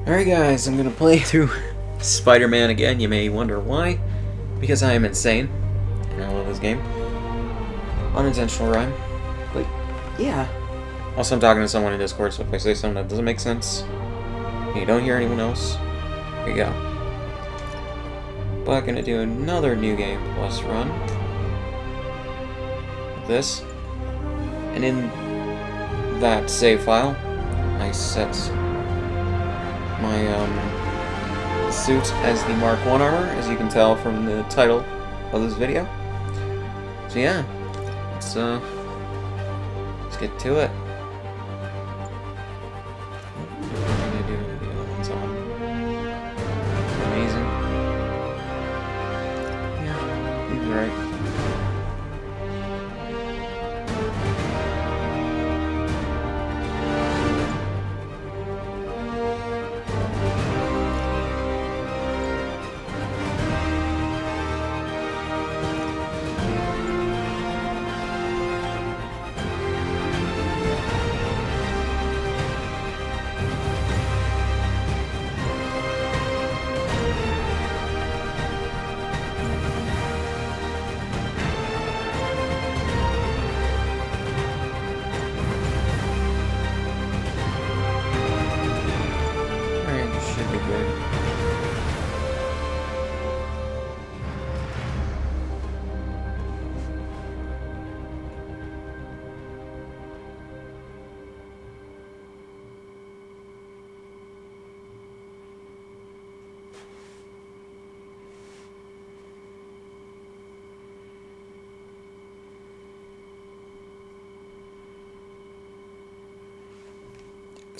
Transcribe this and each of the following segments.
Alright guys, I'm gonna play through Spider-Man again. You may wonder why. Because I am insane. And I love this game. Unintentional rhyme. But, yeah. Also, I'm talking to someone in Discord, so if I say something that doesn't make sense, and you don't hear anyone else, here you go. But I'm gonna do another New Game Plus run. With this. And in that save file, I set my suit as the Mark 1 armor, as you can tell from the title of this video. So yeah, let's get to it. What am I gonna do with the other ones on? Amazing. Yeah, he's right.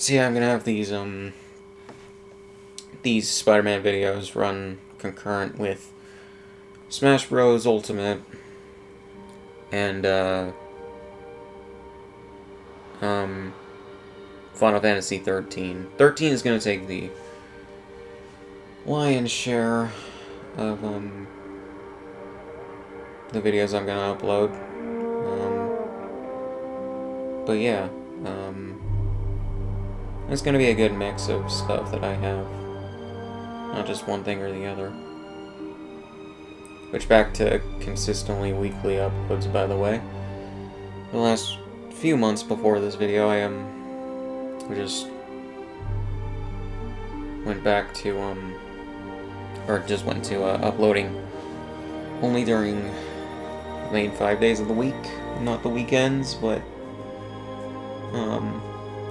So yeah, I'm gonna have these Spider-Man videos run concurrent with Smash Bros. Ultimate and Final Fantasy 13. 13 is gonna take the lion's share of the videos I'm gonna upload. But yeah, it's going to be a good mix of stuff that I have. Not just one thing or the other. Which, back to consistently weekly uploads, by the way. The last few months before this video, I just went back to, uploading only during the main 5 days of the week, not the weekends, but,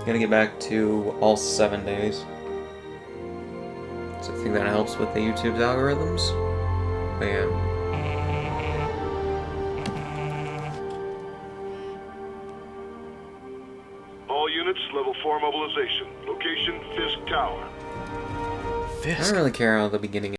gonna get back to all 7 days. So I think that helps with the YouTube's algorithms. But yeah. All units, level 4 mobilization. Location, Fisk Tower. Fisk? I don't really care how the beginning is.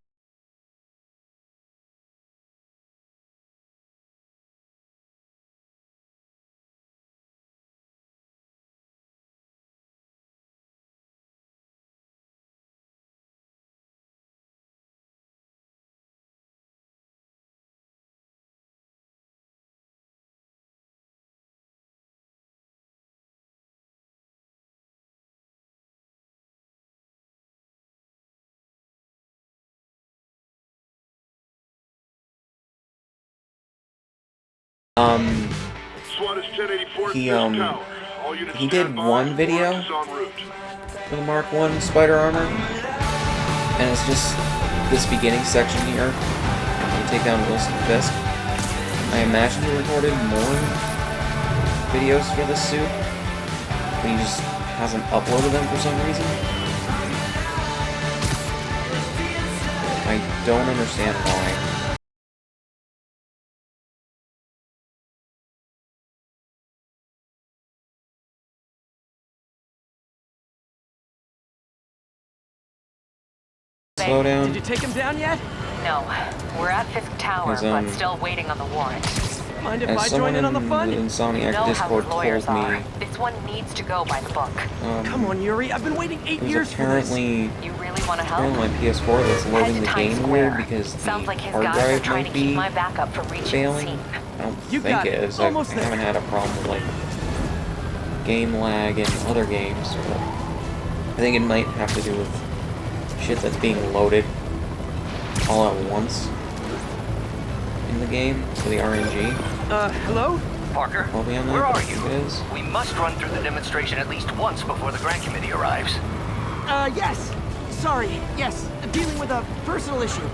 He did one video for the Mark 1 Spider Armor, and it's just this beginning section here. You take down Wilson Fisk. I imagine he recorded more videos for this suit, but he just hasn't uploaded them for some reason. I don't understand why. Slow down. Did you take him down yet? No. We're at Fisk Tower, but still waiting on the warrant. Mind if I join in on the fun? The Insomniac you know Discord how lawyers told me. are. This one needs to go by the book. Come on, Yuri. I've been waiting 8 years for this. You really want to help? Apparently my PS4 that's loading the game weird because the Sounds like his hard guys are drive trying might to keep be my backup from reaching the failing. scene. I don't You think got it it. is. I Almost there. haven't had a problem with like game lag in other games, but I think it might have to do with shit that's being loaded all at once in the game for the RNG. Hello? Parker, I'll be on that, where but are I think it you? is. We must run through the demonstration at least once before the grant committee arrives. Yes. Sorry, yes. Dealing with a personal issue.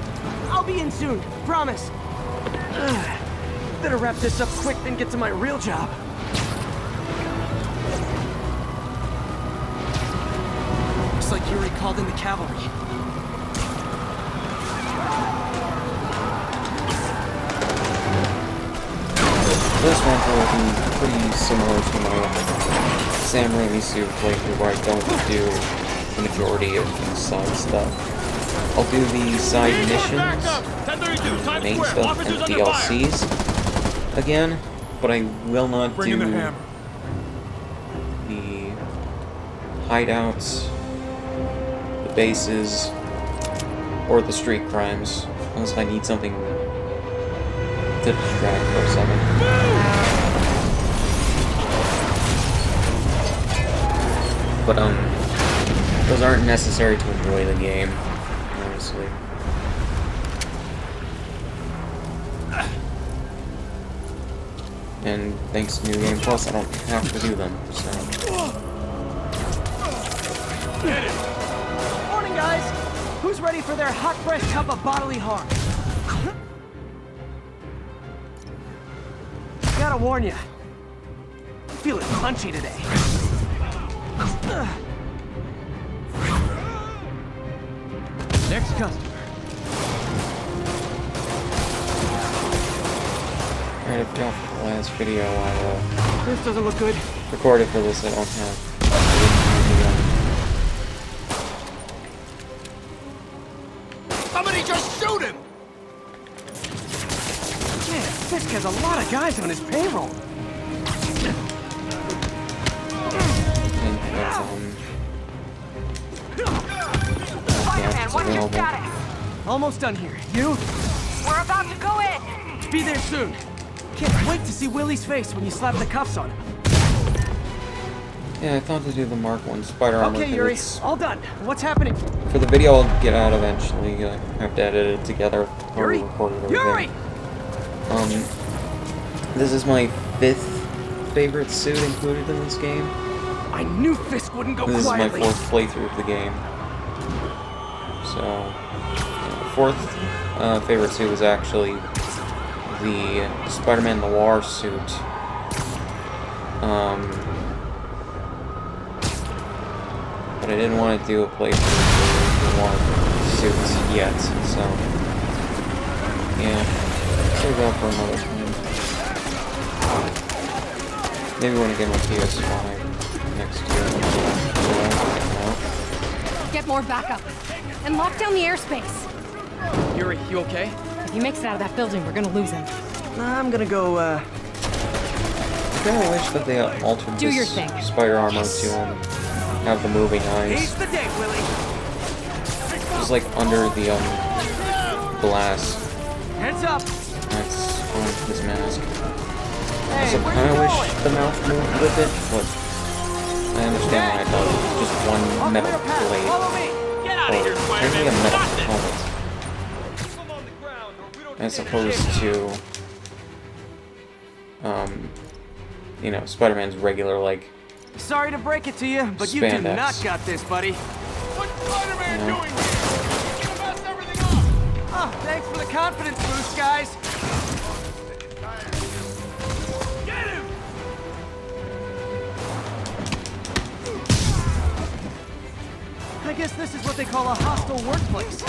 I'll be in soon, promise. Better wrap this up quick than get to my real job. Looks like Yuri called in the cavalry. This one will be pretty similar to my Sam Raimi suit playthrough, where I don't do the majority of the side stuff. I'll do the side missions, main stuff, and DLCs again, but I will not do the hideouts, the bases, or the street crimes, unless I need something to distract for a second. But, those aren't necessary to enjoy the game, honestly. And thanks to New Game Plus, I don't have to do them, so... Morning, guys! Who's ready for their hot, fresh cup of bodily harm? Gotta warn ya. I'm feeling punchy today. Next customer. Alright, I forgot for the last video I This doesn't look good. recorded for this. I don't have. Somebody just shoot him! Man, Fisk has a lot of guys on his payroll. Spider-Man, what's your status? Almost done here. You? We're about to go in. Be there soon. Can't wait to see Willie's face when you slap the cuffs on him. Yeah, I thought to do the Mark 1 spider armor. Okay, Yuri, all done. What's happening? For the video I'll get out eventually, I have to edit it together. Yuri? Yuri! This is my 5th favorite suit included in this game. I knew Fisk wouldn't go This quietly. is my 4th playthrough of the game. So, the 4th favorite suit is actually the Spider-Man Noir suit. But I didn't want to do a playthrough for one suits yet, so yeah, save that for another time. Maybe when I get my PS5 next year. Get more backup. And lock down the airspace. Yuri, you okay? If he makes it out of that building, we're gonna lose him. I'm gonna go, I kinda wish that they altered Do your this thing. spider armor to have the moving eyes. Seize the day, Willie. Just like under the glass. Heads up. That's on his mask. Hey, So I where kinda you wish going? the mouth moved with it, but I understand why I thought it was just one Off metal your path. blade. Follow me. Get out Or of here, maybe a Spider-Man. metal Stop this. helmet. Come on the ground, or we don't As get opposed shit. to you know, Spider-Man's regular, like, Sorry to break it to you, but you do spandex. not got this, buddy. What's Spider-Man Yeah. doing here? You mess everything up. Oh, thanks for the confidence boost, guys. Get him! I guess this is what they call a hostile workplace.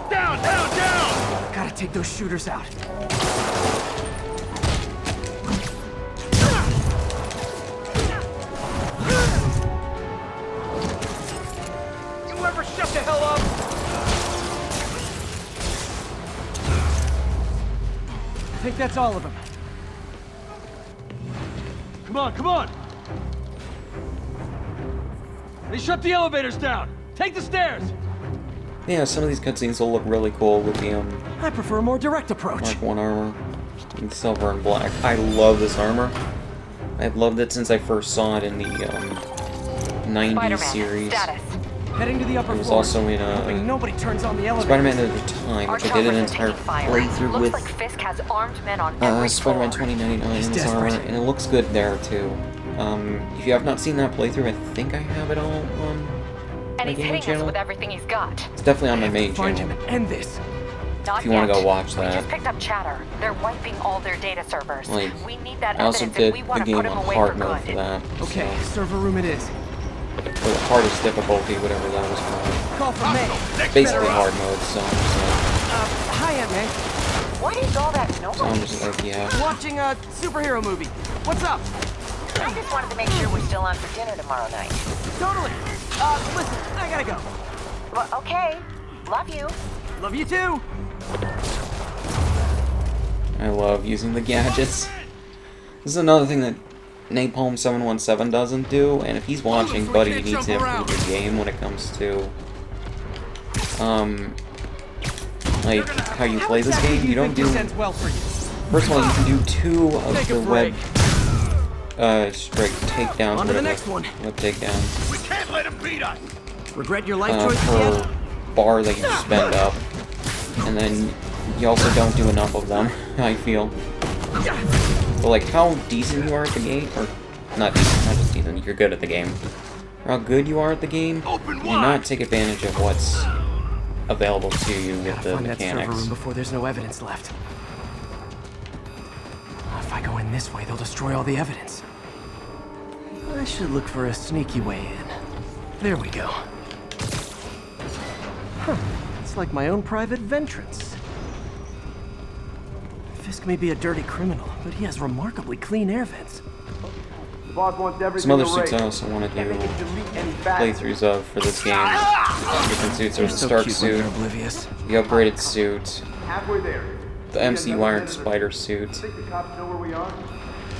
Down, down, down! Gotta take those shooters out. You ever shut the hell up? I think that's all of them. Come on, come on! They shut the elevators down! Take the stairs! Yeah, some of these cutscenes will look really cool with the I prefer a more direct approach. Mark 1 armor. In silver and black. I love this armor. I've loved it since I first saw it in the 90s Spider-Man, series. status. Heading to the upper It was floor. also in Hoping nobody turns on the elevator. Spider-Man at the Time, Our which I did an choppers are entire taking fire. playthrough Looks with like Fisk has armed men on every Spider-Man floor. 2099 He's in this armor, desperate. and it looks good there too. If you have not seen that playthrough, I think I have it all on And my he's gaming hitting us channel. with everything he's got. It's definitely on I my have to main find channel. him and end this. Not If you wanna yet. go watch We that. just picked up chatter. They're wiping all their data servers. Like, we need that I also evidence did if we the want to game put him on away hard for mode good. for that. Okay, server room it is. Or the hardest difficulty, whatever that was called. Call from May. Basically hard mode, so I'm just Hi, Aunt May. What is all that noise? so I'm just like, yeah. Watching a superhero movie. What's up? I just wanted to make sure we're still on for dinner tomorrow night. Totally. Listen, I gotta go. Well, okay. Love you. Love you too. I love using the gadgets. This is another thing that Napalm 717 doesn't do, and if he's watching, buddy, you need to improve your game when it comes to, like, how you play this game. You don't do... Well for you? First of all, you can do 2 of Take a the web, break. strike takedowns, On to the whatever, next one. web takedowns, We can't let him beat us. Regret your life choices per yet? bar that you spend up, and then you also don't do enough of them, I feel. But like, how decent you are at the game, or not decent, not just decent, you're good at the game. Or how good you are at the game, you not take advantage of what's available to you with the Find that server mechanics. room before there's no evidence left. If I go in this way, they'll destroy all the evidence. I should look for a sneaky way in. There we go. Huh. It's like my own private ventrance. Fisk may be a dirty criminal, but he has remarkably clean air vents. Some other suits I also want to do playthroughs of for this game. Different suits. There's the So Stark cute when suit, you're oblivious. the upgraded suit, Halfway there. the MCU Iron Spider suit, Think the cops know where we are?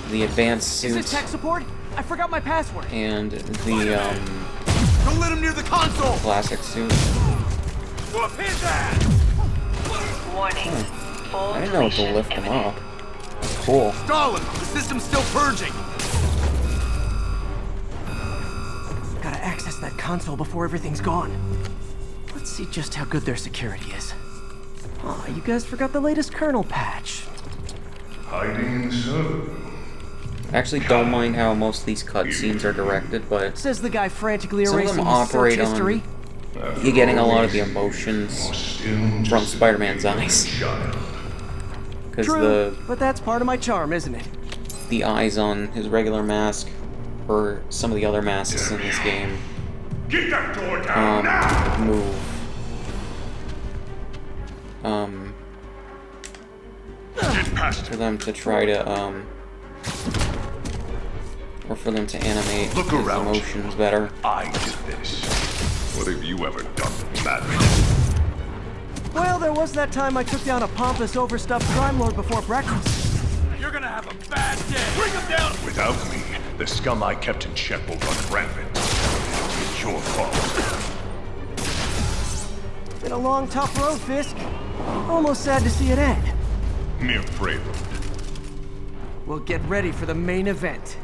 the advanced Is it suit, tech support? I forgot my password. and the Don't let him near the console. classic suit. Whoop his ass. Warning. Full I didn't know it deletion to lift them imminent. up. That's cool. Stalin, the system's still purging. Gotta access that console before everything's gone. Let's see just how good their security is. Aw, you guys forgot the latest kernel patch. Hiding so. I actually don't mind how most of these cutscenes are directed, but Says the guy frantically some of erasing them his search operate on history. you getting a lot of the emotions from Spider-Man's eyes. Because True, but that's part of my charm, isn't it? the eyes on his regular mask, or some of the other masks in this game, Get that door down move. Get past For them to try to, or for them to animate Look his around. emotions better. I did this. What have you ever done with madness? Well, there was that time I took down a pompous, overstuffed crime lord before breakfast. You're gonna have a bad day. Bring him down. Without me, the scum I kept in check will run rampant. It's your fault. Been a long, tough road, Fisk. Almost sad to see it end. Mere prelude. We'll get ready for the main event.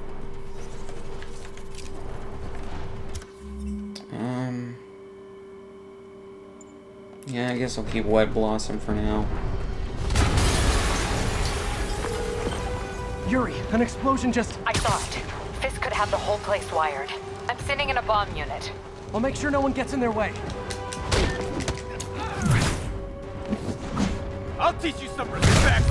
Yeah, I guess I'll keep Wet Blossom for now. Yuri, an explosion just... I saw it. Fisk could have the whole place wired. I'm sending in a bomb unit. I'll make sure no one gets in their way. I'll teach you some respect.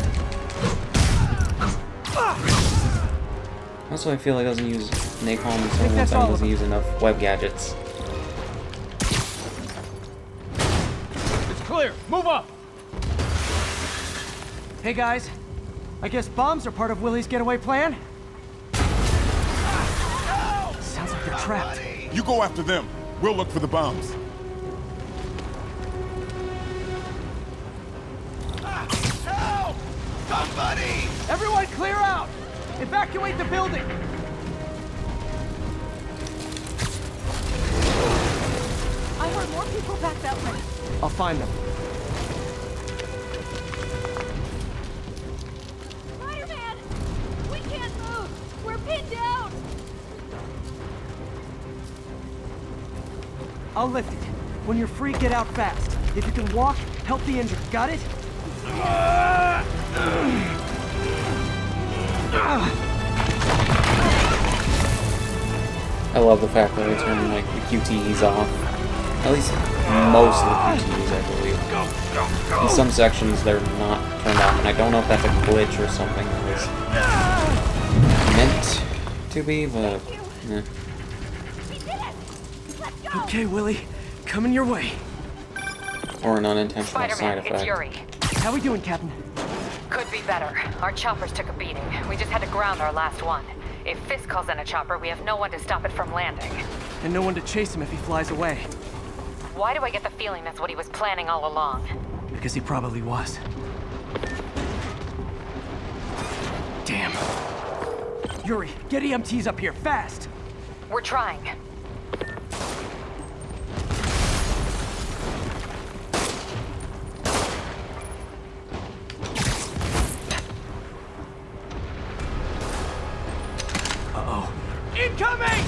Also, I feel like he doesn't use napalm and think that's all someone of doesn't them. use enough web gadgets. It's clear. Move up. Hey guys, I guess bombs are part of Willie's getaway plan? Sounds like they're trapped. You go after them. We'll look for the bombs. Help! Somebody! Everyone clear out! Evacuate the building! I More people back that way. I'll find them. Spider-Man! We can't move! We're pinned down! I'll lift it. When you're free, get out fast. If you can walk, help the injured. Got it? I love the fact that they turn like the QTEs off. At least most of the QTEs, I believe. In some sections, they're not turned off, and I don't know if that's a glitch or something that was meant to be, but yeah. Okay, Willie. Coming your way. Or an unintentional side Spider-Man, effect. it's Yuri. How we doing, Captain? Could be better. Our choppers took a beating. We just had to ground our last one. If Fisk calls in a chopper, we have no one to stop it from landing. And no one to chase him if he flies away. Why do I get the feeling that's what he was planning all along? Because he probably was. Damn. Yuri, get EMTs up here, fast! We're trying. Uh-oh. Incoming!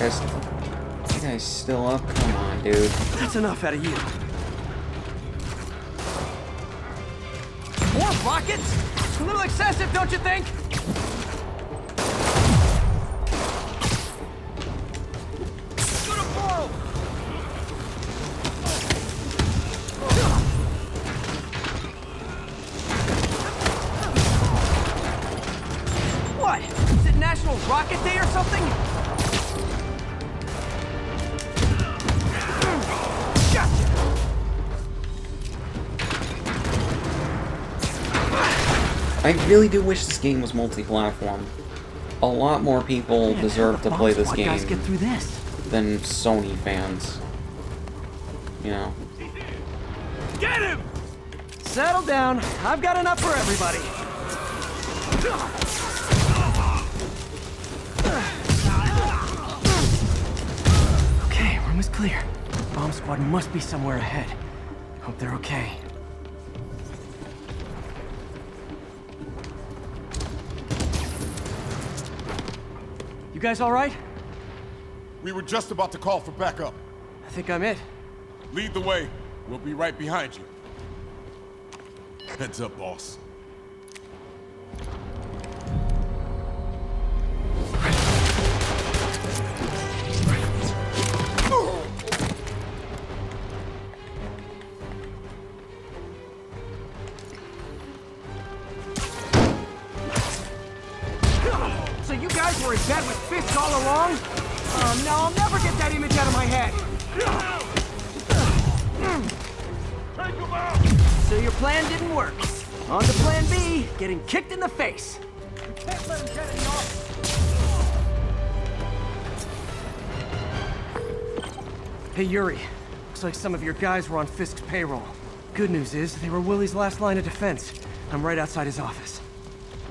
That guy's still up? Come on, dude. That's enough out of you. More rockets? A little excessive, don't you think? What? Is it National Rocket Day or something? I really do wish this game was multi-platform. A lot more people deserve to play this game guys get through this? than Sony fans. You know. Get him! Settle down. I've got enough for everybody. Okay, room is clear. Bomb squad must be somewhere ahead. Hope they're okay. You guys all right? We were just about to call for backup. I think I'm it. Lead the way. We'll be right behind you. Heads up, boss. So you guys were in bed with Fisk all along? No, I'll never get that image out of my head. Take him out! So your plan didn't work. On to plan B, getting kicked in the face. We can't let him get any off. Hey, Yuri. Looks like some of your guys were on Fisk's payroll. Good news is, they were Willie's last line of defense. I'm right outside his office.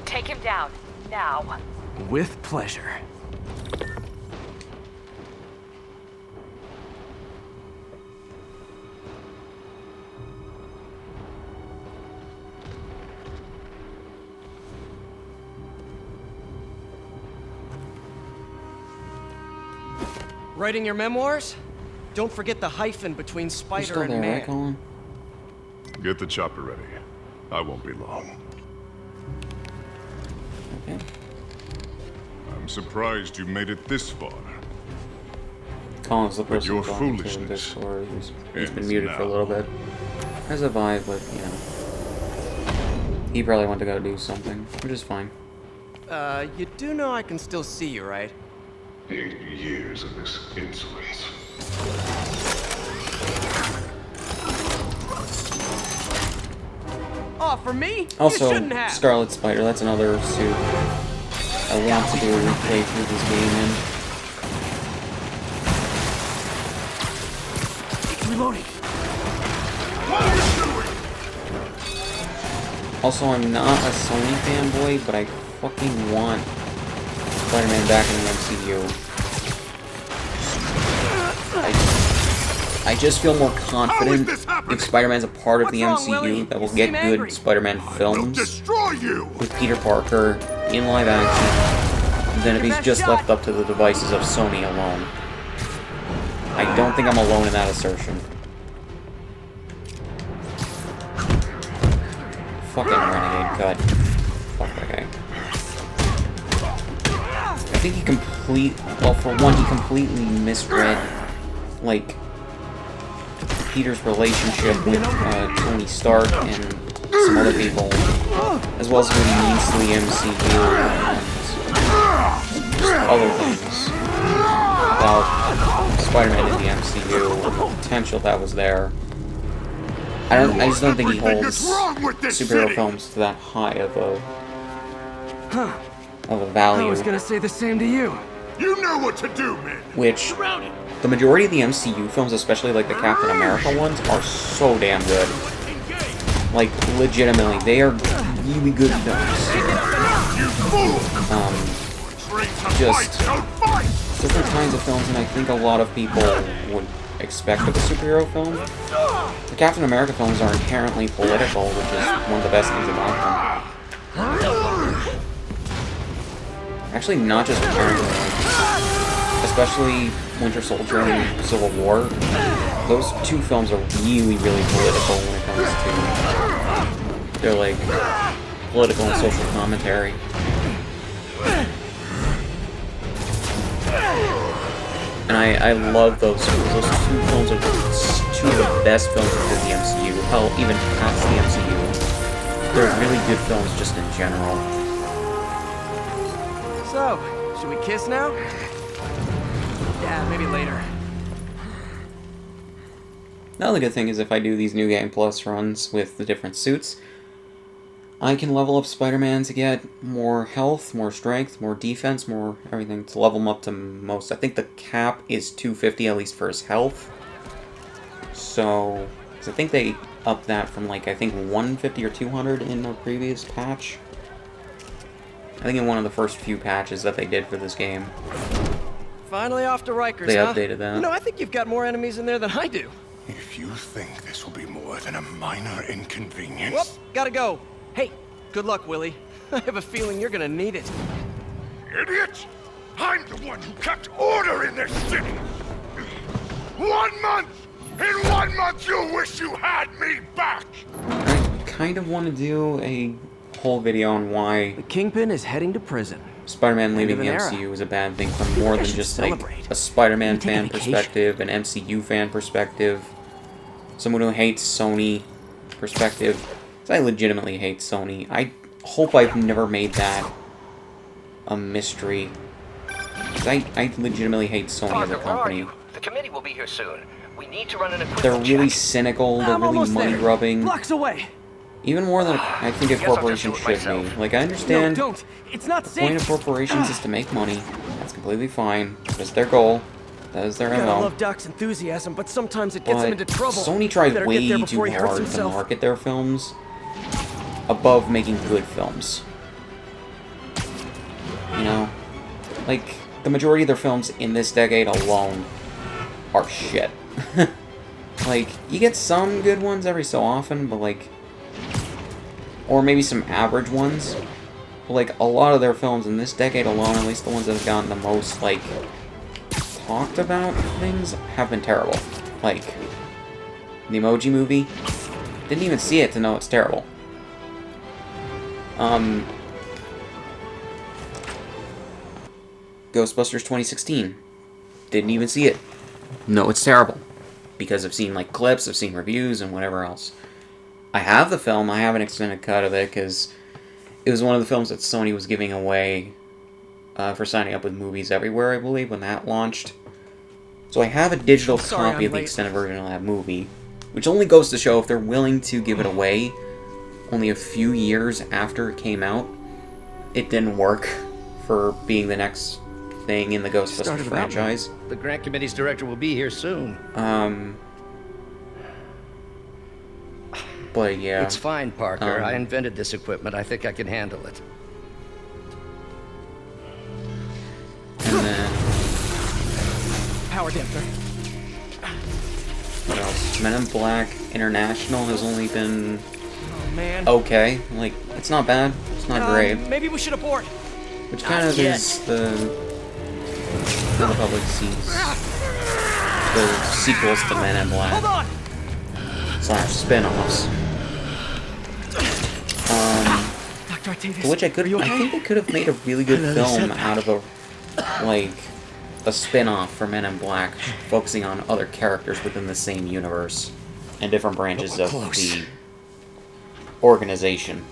Take him down. Now. With pleasure. Writing your memoirs? Don't forget the hyphen between You're spider still and there, man. right, Colin? Get the chopper ready. I won't be long. Okay. I'm surprised you made it this far. Colin's the person your talking to in foolishness Discord. He's been ends muted for a little now. bit. Has a vibe, but, you know. He probably went to go do something, which is fine. You do know I can still see you, right? 8 years of this insolence. Oh, for me? You Also, shouldn't have. Scarlet Spider, that's another suit I want to do a replay through this game in. Reloading. What are you doing? Also, I'm not a Sony fanboy, but I fucking want Spider-Man back in the MCU. I just feel more confident if Spider-Man's a part of the MCU that we'll get good Spider-Man films with Peter Parker in live action than if he's just left up to the devices of Sony alone. I don't think I'm alone in that assertion. Fucking Renegade cut. Fuck that guy. I think he well, for one, he completely misread, like, Peter's relationship with Tony Stark and some other people, as well as what he means to the MCU and just other things about Spider-Man in the MCU and the potential that was there. I just don't think he holds superhero films to that high of a value. I was gonna say the same to you. You know what to do, man. Which the majority of the MCU films, especially like the Captain America ones, are so damn good. Like, legitimately, they are really good films. Just different kinds of films, and I think a lot of people would expect of a superhero film. The Captain America films are inherently political, which is one of the best things about them. Actually, not just inherently, especially Winter Soldier and Civil War. Those two films are really, really political when it comes to their, like, political and social commentary. And I love those films. Those two films are two of the best films within the MCU. Hell, even past the MCU. They're really good films just in general. So, should we kiss now? Yeah, maybe later. Now the good thing is if I do these New Game Plus runs with the different suits, I can level up Spider-Man to get more health, more strength, more defense, more everything to level him up to most. I think the cap is 250 at least for his health. So, 'cause I think they upped that from like, I think 150 or 200 in the previous patch. I think in one of the first few patches that they did for this game. Finally off to Rikers, They huh? updated that. You know, I think you've got more enemies in there than I do. If you think this will be more than a minor inconvenience... Whoop, gotta go. Hey, good luck, Willie. I have a feeling you're gonna need it. Idiot! I'm the one who kept order in this city! 1 month! In 1 month you'll wish you had me back! I kind of want to do a whole video on why The Kingpin is heading to prison. Spider-Man leaving the End of an MCU is a bad thing from more than should just like celebrate. a Spider-Man Maybe take a fan vacation. perspective, an MCU fan perspective, someone who hates Sony perspective. 'Cause I legitimately hate Sony. I hope I've never made that a mystery. 'Cause I legitimately hate Sony as a Parker, where are company. you? The committee will be here soon. We need to run an equipment They're really check. cynical, they're I'm really almost there. money-grubbing. Blocks away. Even more than I think a Guess I'll just corporation do it should be. myself. Like, I No, understand don't. It's not the point of safe. corporations is to make money. That's completely fine. That's their goal. That is their Gotta MO. love Doc's enthusiasm, but sometimes it gets him But into trouble. Sony tries Better way get there too before he hurts hard to himself. market their films above making good films. You know? Like, the majority of their films in this decade alone are shit. Like, you get some good ones every so often, but like... Or maybe some average ones. But like, a lot of their films in this decade alone, at least the ones that have gotten the most, like, talked about things, have been terrible. Like, the Emoji Movie. Didn't even see it to know it's terrible. Ghostbusters 2016. Didn't even see it. No, it's terrible. Because I've seen, like, clips, I've seen reviews, and whatever else. I have the film, I have an extended cut of it, because it was one of the films that Sony was giving away for signing up with Movies Everywhere, I believe, when that launched. So I have a digital Sorry, copy I'm of the late. extended version of that movie, which only goes to show if they're willing to give it away only a few years after it came out, it didn't work for being the next thing in the Ghostbusters Started without me. franchise. The grant committee's director will be here soon. But yeah. It's fine, Parker. I invented this equipment. I think I can handle it. And then Power damper. what else? Men in Black International has only been Oh man. okay. Like, it's not bad. It's not great. Maybe we should abort. Which kind of is the how the public sees the sequels to Men in Black Hold on. / spin-offs. Dr. Octavius. Which I think they could have made a really good film out of a spin-off for Men in Black, focusing on other characters within the same universe and different branches of the organization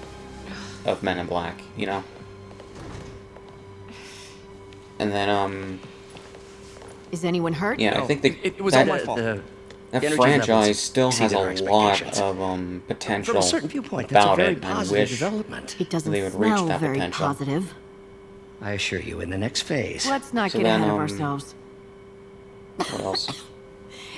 of Men in Black, you know? And then, Is anyone hurt? yeah, I think It was all my fault. that energy franchise levels still has exceeded our a lot expectations. of potential From a certain viewpoint, that's a about very it, and I positive wish development. It doesn't they would reach smell that very potential. positive. I assure you, in the next phase. Let's not So get then, ahead of ourselves. What else?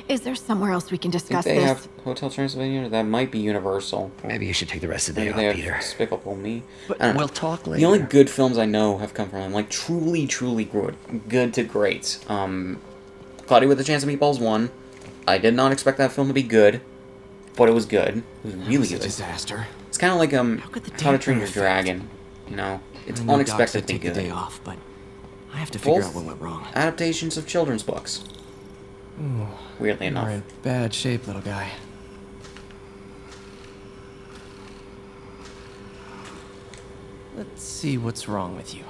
Is there somewhere else we can I think discuss they this? have Hotel Transylvania. That might be Universal. Maybe you should take the rest of the Maybe day they off, have Peter. Despicable Me. But I don't know. we'll talk later. The only good films I know have come from them, like truly good to great. Cloudy with a Chance of Meatballs 1. I did not expect that film to be good, but it was good. It was really good. Disaster. It's kind of like could the How to Train damper Your Dragon. You know, it's I know Doc said unexpectedly take the day good. off, but I have to figure Both out what went wrong. adaptations of children's books. Weirdly You're enough. in bad shape, little guy. Let's see what's wrong with you.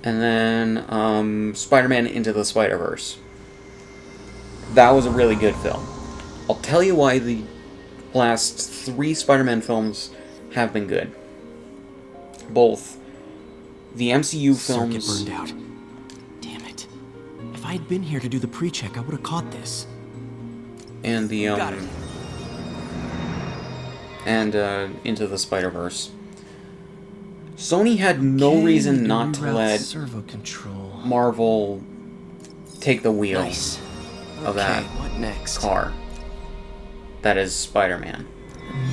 And then, Spider-Man Into the Spider-Verse. That was a really good film. I'll tell you why the last 3 Spider-Man films have been good. Both the MCU films... Circuit burned out. Damn it. If I had been here to do the pre-check, I would have caught this. and the, Got it. and, Into the Spider-Verse. Sony had no Okay, reason we not to reroute let servo control. Marvel take the wheel Nice. of that what next? car. That is Spider-Man.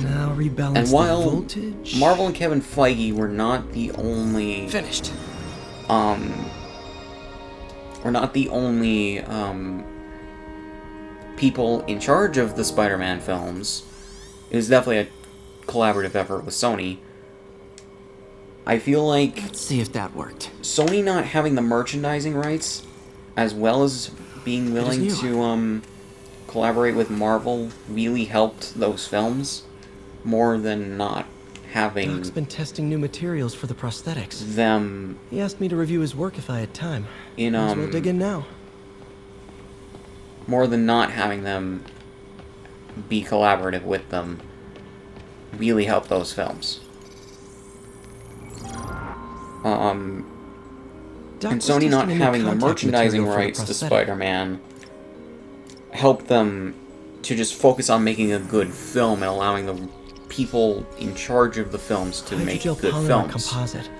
Now rebalance And while the voltage. Marvel and Kevin Feige were not the only Finished. people in charge of the Spider-Man films, it was definitely a collaborative effort with Sony. I feel like Let's see if that worked. Sony not having the merchandising rights, as well as being willing new. to collaborate with Marvel, really helped those films more than not having Doc's been testing new materials for the prosthetics. them He asked me to review his work if I had time. in Might as well dig in now. more than not having them be collaborative with them really helped those films. Doc And was Sony not testing a new having the contact merchandising material for the rights to prosthetic. Spider-Man helped them to just focus on making a good film and allowing the people in charge of the films to make Hydrogel good polymer films composite.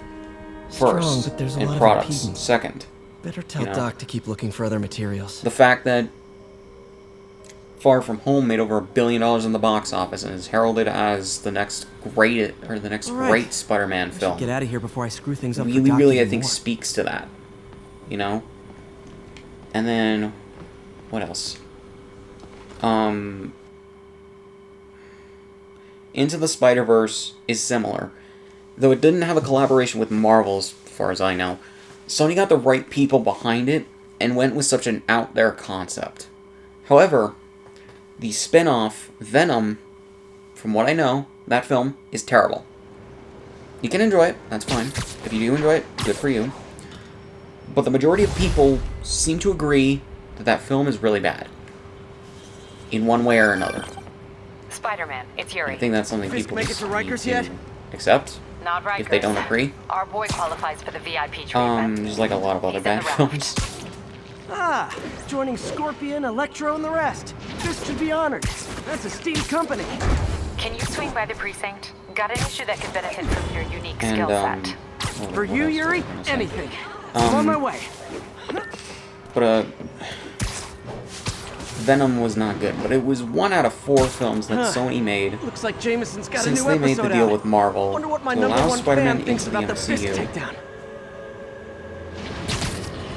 Strong, first, but there's a and lot products of impedance. second. Better tell know. Doc to keep looking for other materials. The fact that Far From Home made over $1 billion in the box office and is heralded as the next great All right. great Spider-Man I should film get out of here before I screw things up. for really, Doc really, I even think more. speaks to that. You know? And then, what else? Into the Spider-Verse is similar. Though it didn't have a collaboration with Marvel, as far as I know. Sony got the right people behind it and went with such an out-there concept. However, the spin-off, Venom, from what I know, that film is terrible. You can enjoy it, that's fine. If you do enjoy it, good for you. But the majority of people seem to agree that that film is really bad. In one way or another. Spider-Man, it's Yuri. I think that's something Fisk people make it just to need Rikers to yet? accept. Not Rikers. If they don't agree. Our boy qualifies for the VIP treatment. Just like a lot of other He's in bad the films. raft. Ah, joining Scorpion, Electro, and the rest. This should be honored. That's a steam company. Can you swing by the precinct? Got an issue that could benefit from your unique And, skill set. For what you, else was I Yuri, gonna say? anything. I'm on my way. But, Venom was not good, but it was 1 out of 4 films that Sony made Looks like Jameson's got since a new they made the episode deal out. with Marvel Wonder what my to number allow one Spider-Man fan thinks into the about the Fisk MCU. takedown.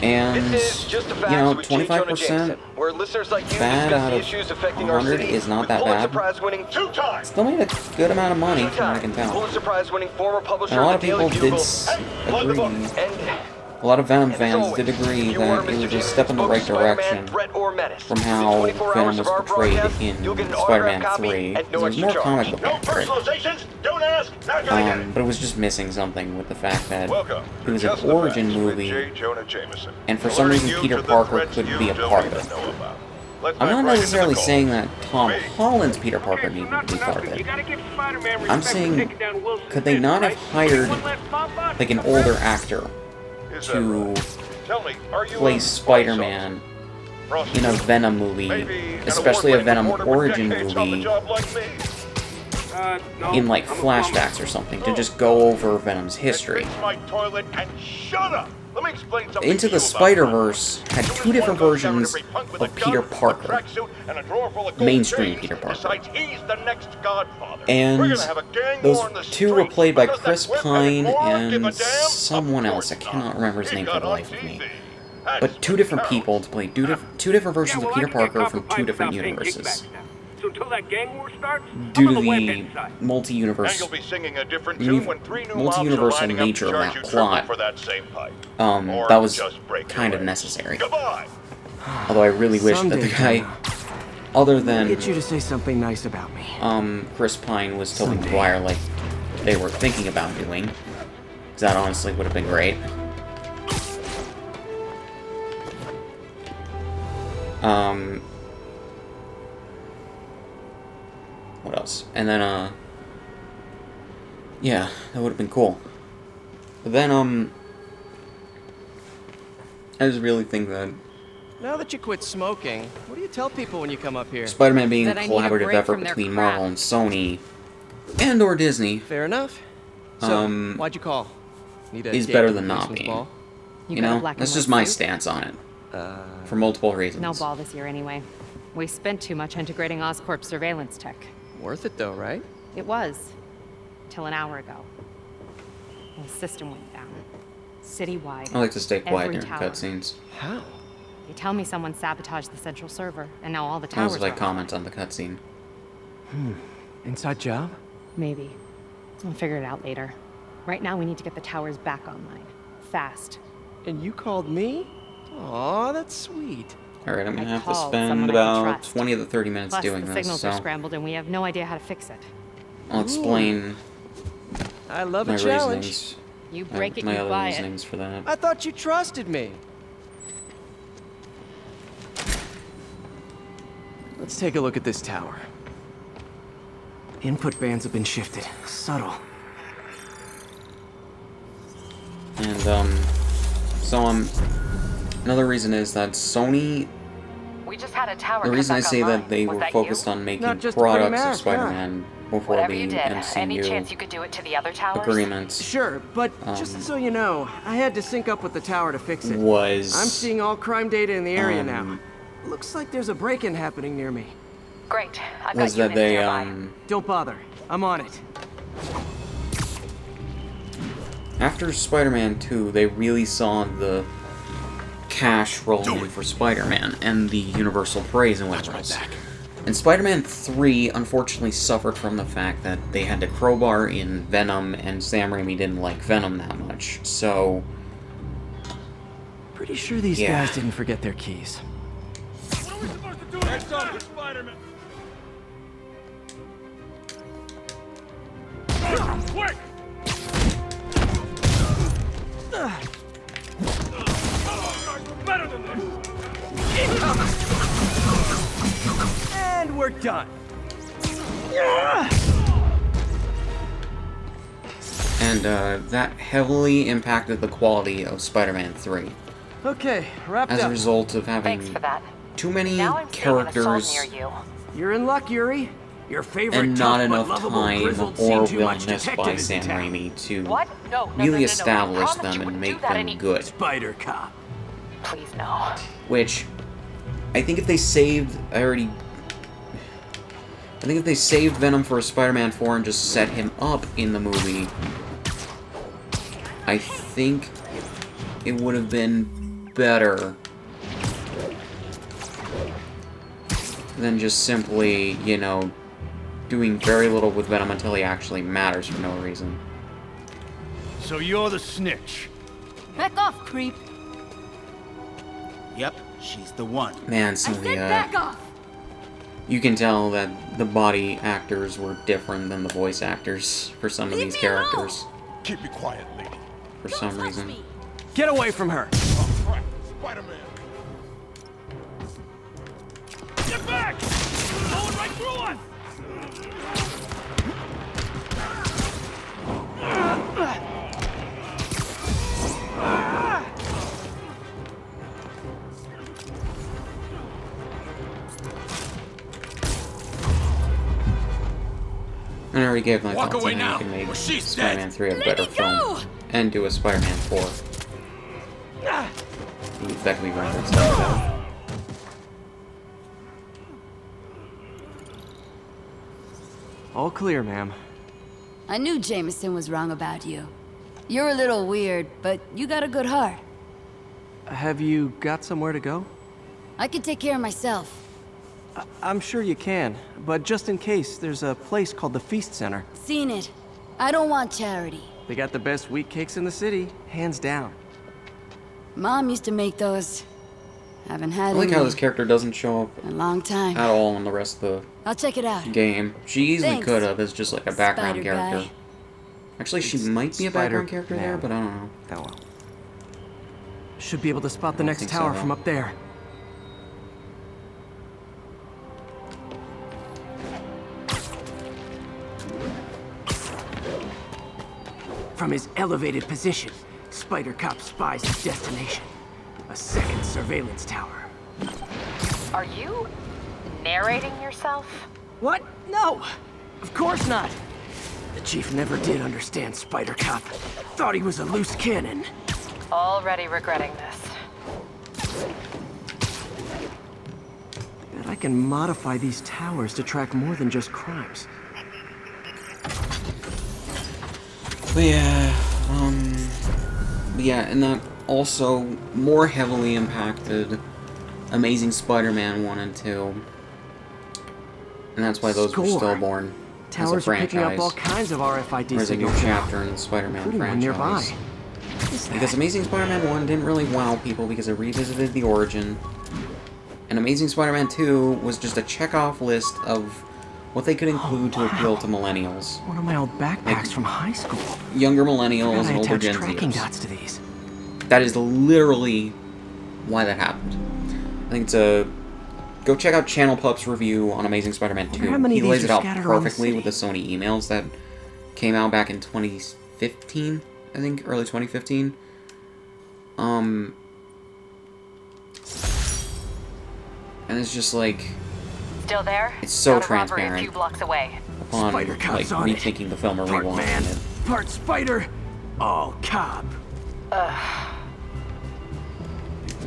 And, This is just a you fact know, with J. Jonah 25% Jameson, where listeners like you bad discuss out the of issues affecting our 100 city is not with that Pulitzer bad. Prize-winning 2 times. Still made a good amount of money, from what I can tell. Pulitzer Prize-winning former publisher And a lot of of the people Daily did Bugle. agree. And A lot of Venom as fans always, did agree if you that order it Mr. was a Jameson's step in the book, right Spider-Man, direction Threat or Menace. from Within how 24 Venom hours was of our portrayed broadcast, in you'll get an Spider-Man autographed copy 3. and no There was extra more charge. comic book No accurate. personalizations. Don't ask. Not gonna get it. But it was just missing something with the fact that Welcome. it was an Just the origin Facts with movie, J. Jonah Jameson. and for some Alerting reason you Peter to the Parker threats couldn't you be a don't part of even it. know about. Let's I'm dive not right into necessarily the saying call. that Tom Me. Holland's Peter Parker needed to be part of it. I'm I'm saying, could they not have hired, like, an older actor Is that to right? Tell me, are you play a Spider-Man police in a officer? Venom movie, Maybe an especially a award-winning Venom reporter with origin decades on the movie, job like me? in, like, flashbacks or something, to just go over Venom's history. Fix my toilet and shut up. Let me explain something Into to the you about Spider-Verse had Who 2 is different one goes down versions every punk with a of gun, Peter a Parker. tracksuit, and a drawer full of gold Mainstream chains. Peter Parker. Besides, he's the next Godfather. We're And gonna have a gang those war on the 2 were street played by because that Chris whip-headed Pine moron give a and damn? someone Of else. I course cannot not. remember his He name for got the on life of me. TV. But That's 2 different terrible. people to play 2 different versions of Peter Parker from 2 different universes. So until that gang war starts, Due I'm to on the web the inside. And multi-universe, you'll be singing a different tune when 3 new mobs are multi-universal lining up to nature of charge that you triple plot, for that same pipe. Or that was just break your kind of legs. necessary. Goodbye. Although I really wish that Someday, the guy, Jonah, other I'll than get you to say something nice about me. Chris Pine was Tobey Someday. Maguire, like they were thinking about doing. 'Cause that honestly would have been great. What else? And then, yeah, that would have been cool. But then, I just really think that Now that you quit smoking, what do you tell people when you come up here? Spider-Man being a That I need a collaborative break effort from their between crap. Marvel and Sony, and or Disney, Fair enough. So, why'd you call? Need a is date better with than the not policeman's being. ball? You got a know, black and that's white just my suit? stance on it. For multiple reasons. No ball this year anyway. We spent too much integrating Oscorp's surveillance tech. Worth it though, right? It was. Till an hour ago. The system went down. Citywide. I like to stay quiet Every during tower. cutscenes. How? They tell me someone sabotaged the central server, and now all the I towers was like are comment on the cutscene. Inside job? Maybe. I'll figure it out later. Right now, we need to get the towers back online. Fast. And you called me? Aw, that's sweet. Alright, I'm gonna I have to called spend someone I can about trust. 20 to 30 minutes Plus, doing the this, signals are so scrambled, and we have no idea how to fix it. I'll explain I love my a challenge. reasonings. You break it, my you other buy it. reasonings for that. I thought you trusted me. Let's take a look at this tower. Input bands have been shifted. Subtle. And, another reason is that Sony, We just had a tower the come reason I back say online. that they Was were that focused you? on making Not just a pretty products of mask, yeah. Spider-Man before Whatever the you did, any chance you MCU could do it to the other towers? agreements Sure, but just so you know, I had to sync up with the tower to fix it. was... I'm seeing all crime data in the area now. um, Looks like there's a break-in happening near me. Great. I've was got that they, nearby. Don't bother. I'm on it. after Spider-Man 2, they really saw the cash rolling in for Spider-Man and the universal praise and whatever else. And Spider-Man 3 unfortunately suffered from the fact that they had to crowbar in Venom, and Sam Raimi didn't like Venom that much, so... Pretty sure these Yeah. guys didn't forget their keys. What are we supposed to do next up with Spider-Man? Quick! Better than this! And we're done. And, that heavily impacted the quality of Spider-Man 3. Okay, wrapped As a up. result of having Thanks for that. too many Now I'm seeing an assault characters near you. You're in luck, Yuri. Your favorite and tough not but enough lovable time grizzled or seen too much willingness by detectives Sam in town. Raimi to What? No, really I establish promised them you and wouldn't do make that them any- good. Spider Cop. Please no. Which, I think if they saved... I think if they saved Venom for a Spider-Man 4 and just set him up in the movie, I think it would have been better than just simply, you know, doing very little with Venom until he actually matters for no reason. So you're the snitch. Back off, creep. Yep, she's the one. Man, some I of said the, back off. you can tell that the body actors were different than the voice actors for some of Leave these me characters. alone. Keep it quiet, lady. For Don't some touch reason. me. Get away from her. Oh, crap. Spider-Man. Get back! Going right through us! I already gave my Walk thoughts away on how now, you can make or she's Spider-Man dead. 3 a Let better me go! film and do a Spider-Man 4. The effectively rendered stuff better. All clear, ma'am. I knew Jameson was wrong about you. You're a little weird, but you got a good heart. Have you got somewhere to go? I can take care of myself. I'm sure you can, but just in case, there's a place called the Feast Center. Seen it. I don't want charity. They got the best wheat cakes in the city, hands down. Mom used to make those. Haven't I had like any how this character doesn't show up in a long time. at all in the rest of I'll check it out. the game. She easily Thanks, could have as just like a background Spider character. guy. Actually, she might be a background character there, but I don't know. Oh well. Should be able to spot the don't next think so, tower though. from up there. From his elevated position, Spider Cop spies his destination. A second surveillance tower. Are you narrating yourself? What? No! Of course not! The Chief never did understand Spider Cop. Thought he was a loose cannon. Already regretting this. Bet I can modify these towers to track more than just crimes. But yeah, and that also more heavily impacted Amazing Spider-Man 1 and 2. And that's why those were Score. stillborn as a Towers are picking up all franchise. kinds of RFID There's a new signals now, chapter in the Spider-Man including one nearby. franchise. What is that? Because Amazing Spider-Man 1 didn't really wow people because it revisited the origin. And Amazing Spider-Man 2 was just a check-off list of what they could include to appeal to millennials. One of my old backpacks from high school. Younger Forgot millennials I and older attached Gen tracking Zers. dots to these. That is literally why that happened. I think it's a... Go check out Channel Pup's review on Amazing Spider-Man 2. Wonder how many He of these lays are it out scattered around the perfectly with the city. Sony emails that came out back in 2015, I think, early 2015. And it's just like, Still there? it's so Got a robbery a transparent few blocks away. upon Spider like Cop's on it. rethinking the film or Part rewatching man, it. part spider, all cop.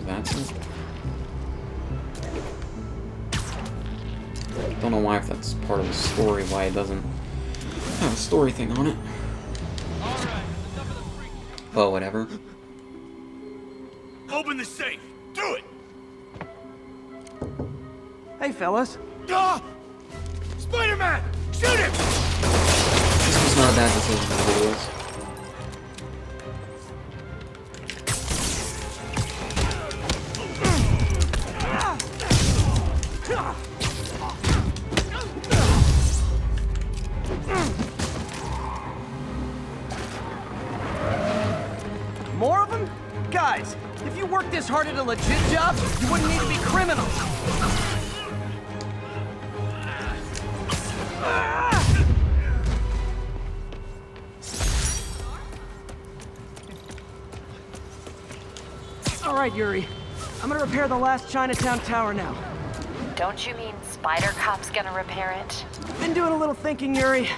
That's it. Don't know why if that's part of the story, why it doesn't have a story thing on it. But whatever. Open the safe! Do it! Hey, fellas. Ah! Spider-Man! Shoot him! This was not a bad decision to do this. More of them? Guys, if you worked this hard at a legit job, you wouldn't need to be criminals. All right, Yuri. I'm gonna repair the last Chinatown tower now. Don't you mean Spider Cop's gonna repair it? Been doing a little thinking, Yuri.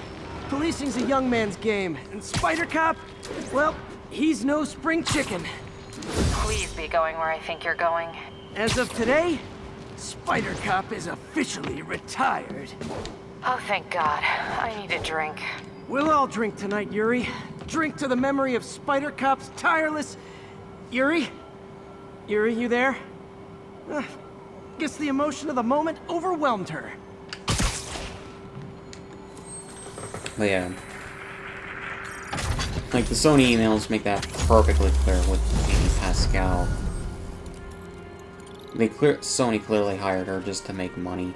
Policing's a young man's game, and Spider Cop, well, he's no spring chicken. Please be going where I think you're going. As of today, Spider Cop is officially retired. Oh, thank God. I need a drink. We'll all drink tonight, Yuri. Drink to the memory of Spider Cop's tireless... Yuri? Yuri, you there? Guess the emotion of the moment overwhelmed her. But yeah. Like, the Sony emails make that perfectly clear with Amy Pascal. Sony clearly hired her just to make money.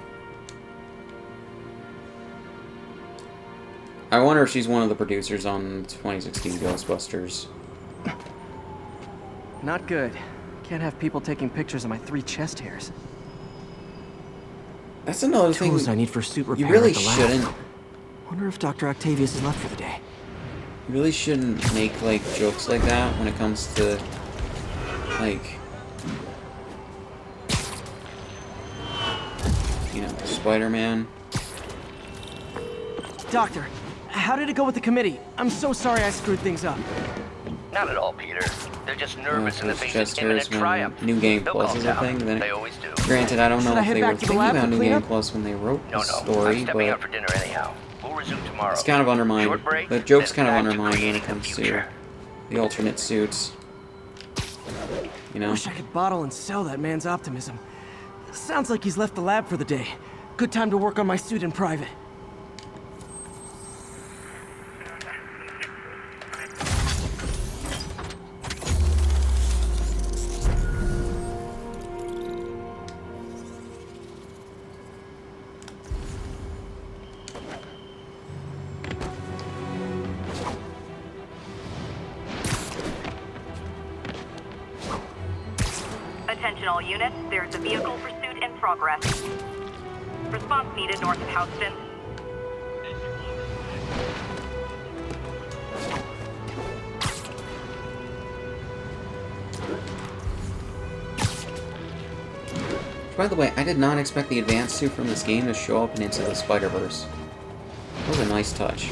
I wonder if she's one of the producers on 2016 Ghostbusters. Not good. Can't have people taking pictures of my 3 chest hairs. That's another thing. Tools I need for suit repair You really at the lab. shouldn't. Wonder if Dr. Octavius is left for the day. You really shouldn't make, like, jokes like that when it comes to, like, you know, Spider-Man. Doctor, how did it go with the committee? I'm so sorry I screwed things up. Not at all, Peter. They're just nervous in the Those face chest of imminent hairs when triumph. New Game They'll Plus calm is a down. thing. Then They always do. Granted, I don't know Should I if head they back were to the thinking lab about to New clean Game up? Plus when they wrote No, the no. story, I'm stepping out but for dinner anyhow. We'll resume tomorrow. it's kind of undermined. Short break, The joke's then kind of back to undermined when creating it the comes to future. the alternate suits. You know? Wish I could bottle and sell that man's optimism. Sounds like he's left the lab for the day. Good time to work on my suit in private. Attention all units, there's a vehicle pursuit in progress. Response needed north of Houston. By the way, I did not expect the advanced suit from this game to show up in Into the Spider-Verse. That was a nice touch.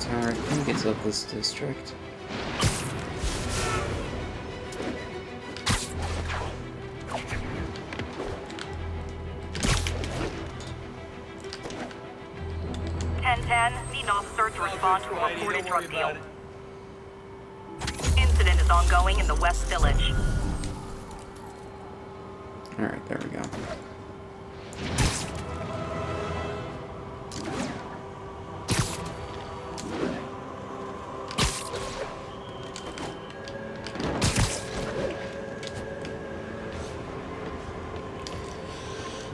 Tower. Who gets up this district? Need an officer to respond to a reported drug deal. Incident is ongoing in the West Village. Alright, there we go.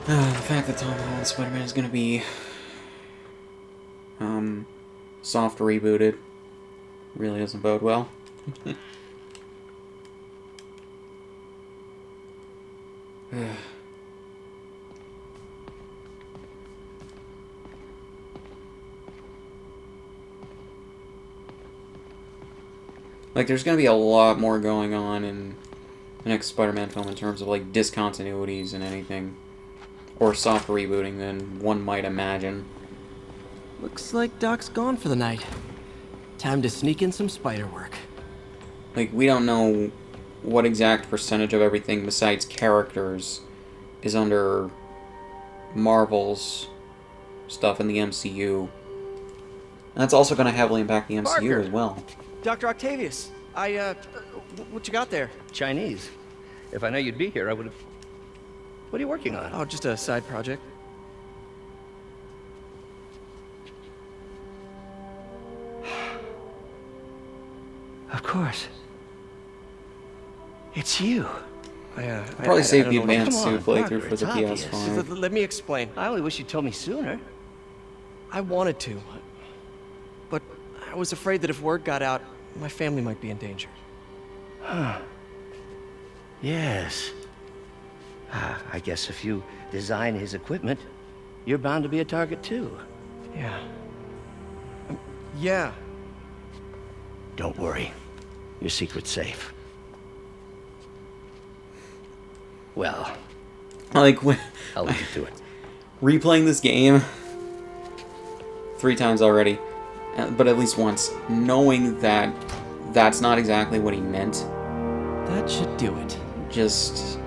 The fact that Tom Holland's Spider-Man is going to be soft rebooted really doesn't bode well. Like, there's going to be a lot more going on in the next Spider-Man film in terms of, like, discontinuities and anything. Or soft rebooting than one might imagine. Looks like Doc's gone for the night. Time to sneak in some spider work. Like, we don't know what exact percentage of everything besides characters is under Marvel's stuff in the MCU. And that's also going to heavily impact the MCU Parker. as well. Dr. Octavius, what you got there? Chinese. If I know you'd be here, I would have... What are you working on? Oh, just a side project. Of course. It's you. Probably save the don't know. advanced Come on, suit playthrough Parker, for the it's obvious. PS5. Let me explain. I only wish you'd told me sooner. I wanted to, but I was afraid that if word got out, my family might be in danger. Huh. Yes. I guess if you design his equipment, you're bound to be a target too. Yeah. Yeah. Don't worry. Your secret's safe. Well, Like, when I'll leave you to it. replaying this game 3 times already, but at least once, knowing that that's not exactly what he meant, That should do it. just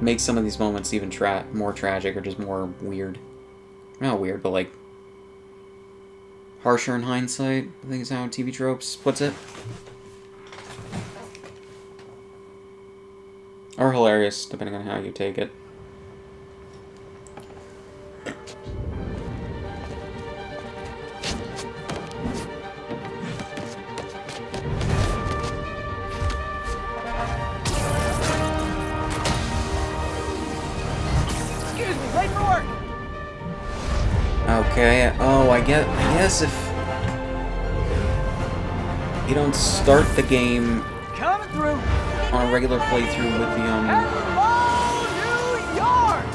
makes some of these moments even more tragic or just more weird. Not weird, but like harsher in hindsight, I think is how TV Tropes puts it. Or hilarious, depending on how you take it. Excuse me, late for work! Okay, oh, I guess if you don't start the game Coming through! on a regular playthrough with the, Hello, New York!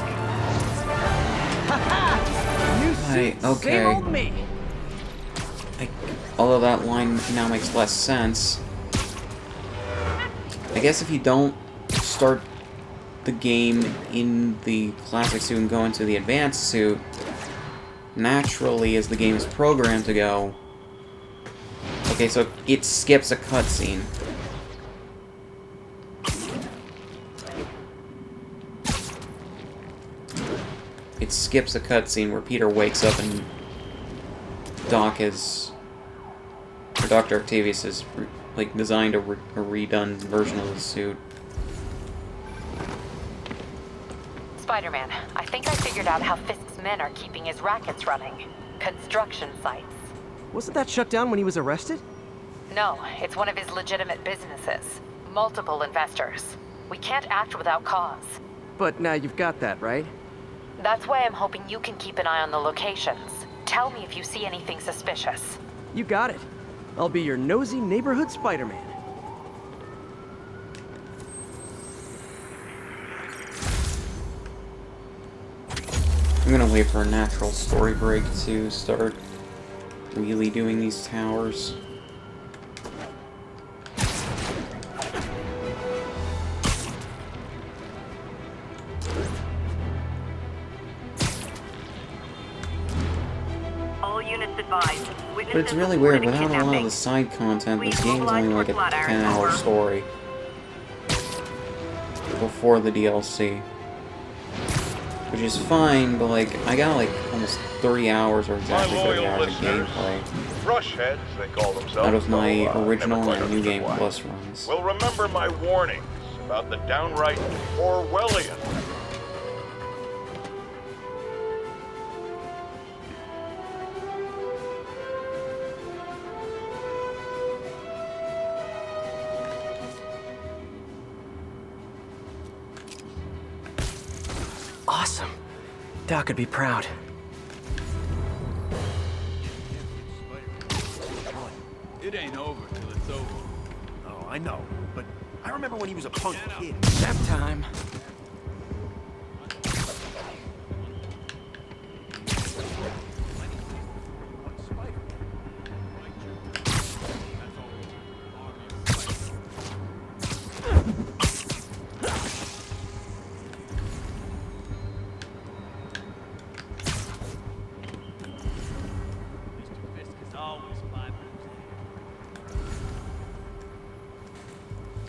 Haha! New Right, suit, okay. same old me. although that line now makes less sense, I guess if you don't start the game in the classic suit and go into the advanced suit, naturally, as the game is programmed to go... Okay, so it skips a cutscene. It skips a cutscene where Peter wakes up and Doc is... or Dr. Octavius has like designed a redone version of the suit. Spider-Man, I think I figured out how Fisk's men are keeping his rackets running. Construction sites. Wasn't that shut down when he was arrested? No, it's one of his legitimate businesses. Multiple investors. We can't act without cause. But now you've got that, right? That's why I'm hoping you can keep an eye on the locations. Tell me if you see anything suspicious. You got it. I'll be your nosy neighborhood Spider-Man. I'm gonna wait for a natural story break to start really doing these towers. All units advised. But it's really weird, without a lot of the side content, this game's only like a 10-hour story before the DLC. Which is fine, but like, I got like almost 30 hours, or exactly 30 hours of gameplay Brushheads, they call themselves. out of my though, original never quite and New understood Game why. Plus runs. Well, remember my warnings about the downright Orwellian. Awesome. Doc would be proud. It ain't over till it's over. Oh, I know. But I remember when he was a punk kid. Nap time.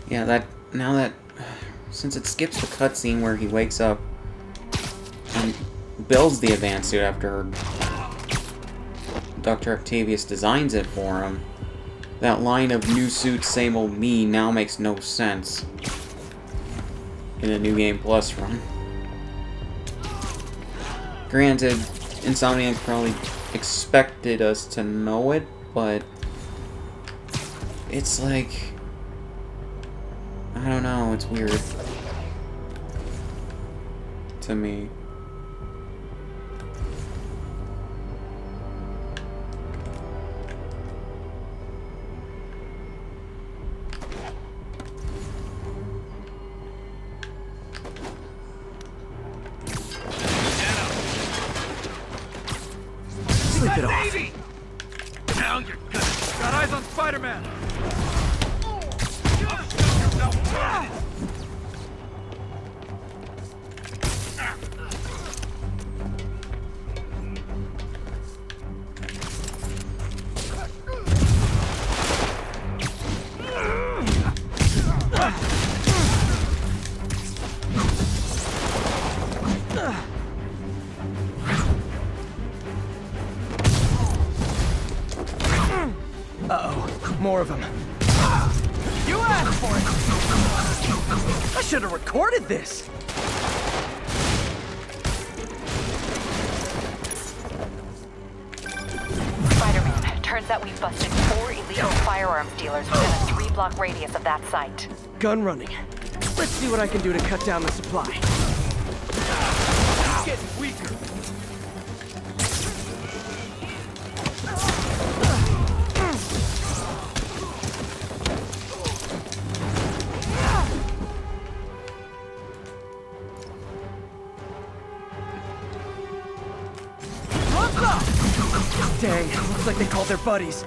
Yeah, since it skips the cutscene where he wakes up and builds the advanced suit after Dr. Octavius designs it for him, that line of "new suit, same old me" now makes no sense in the New Game Plus run. Granted, Insomniac probably expected us to know it, but it's like, I don't know, it's weird to me. Now you're good. Got eyes on Spider-Man. Uh-oh, more of them. You asked for it! I should have recorded this! Spider-Man, turns out we've busted 4 illegal firearms dealers within a 3-block radius of that site. Gun running. Let's see what I can do to cut down the supply. He's getting weaker. Dang, looks like they called their buddies.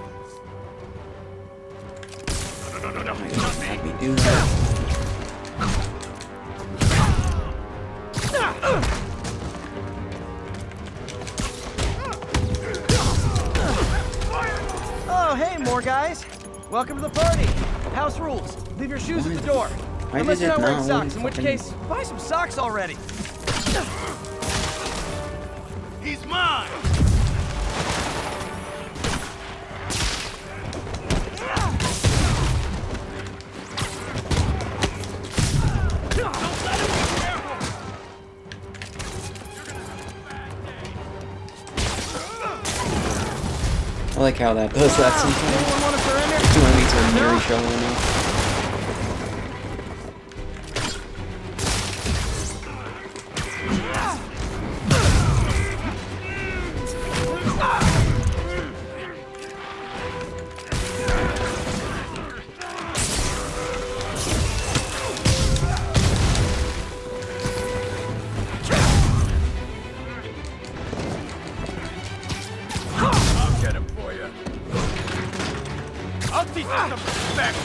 Let me do that. Oh, hey, more guys. Welcome to the party. House rules. Leave your shoes at the door. Why Unless did you're it not wearing not socks, in which fucking- case, buy some socks already. He's mine. I like how that does that sometimes. Anyone want a surrender? Do I need to mirror shovel now? I'll get him for you. I'll teach you some respect.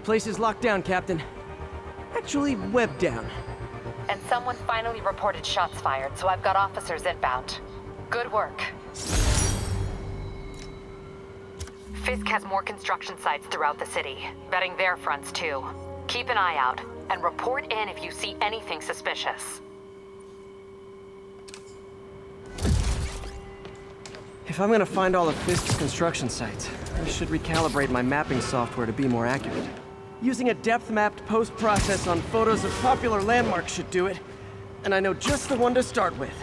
Place is locked down, Captain. Actually, webbed down. And someone finally reported shots fired, so I've got officers inbound. Good work. Fisk has more construction sites throughout the city, vetting their fronts too. Keep an eye out, and report in if you see anything suspicious. If I'm gonna find all of Fisk's construction sites, I should recalibrate my mapping software to be more accurate. Using a depth-mapped post-process on photos of popular landmarks should do it, and I know just the one to start with.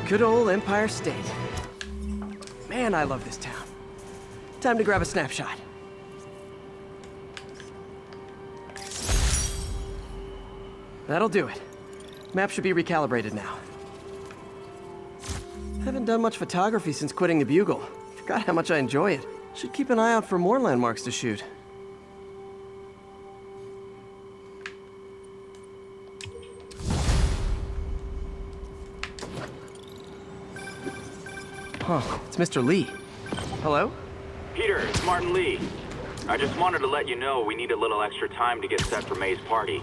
Good old Empire State. Man, I love this town. Time to grab a snapshot. That'll do it. Map should be recalibrated now. Haven't done much photography since quitting the Bugle. Forgot how much I enjoy it. Should keep an eye out for more landmarks to shoot. Huh, it's Mr. Lee. Hello? Peter, it's Martin Lee. I just wanted to let you know we need a little extra time to get set for May's party.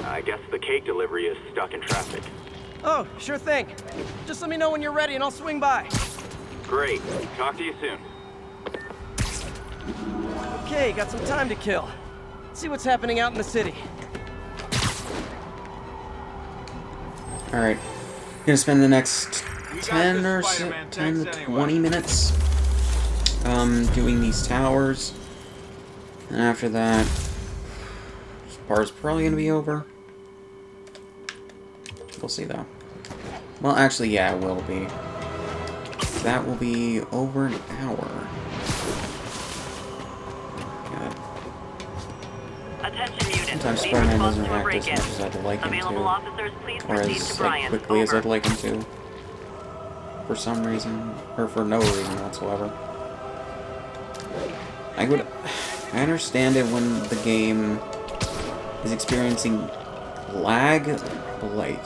I guess the cake delivery is stuck in traffic. Oh, sure thing. Just let me know when you're ready and I'll swing by. Great. Talk to you soon. Okay, got some time to kill. Let's see what's happening out in the city. Alright. Gonna spend the next 10 or so, 10 to 20 minutes doing these towers. And after that, this part's probably gonna be over. We'll see though. Well, actually, yeah, it will be. That will be over an hour. God. Attention units. Sometimes Be Spider-Man doesn't responsive to a react as break-in. much as I'd like him Available to. officers, please Or proceed as to Bryan. quickly as I'd Over. like him to. For some reason. Or for no reason whatsoever. I understand it when the game is experiencing lag, but like,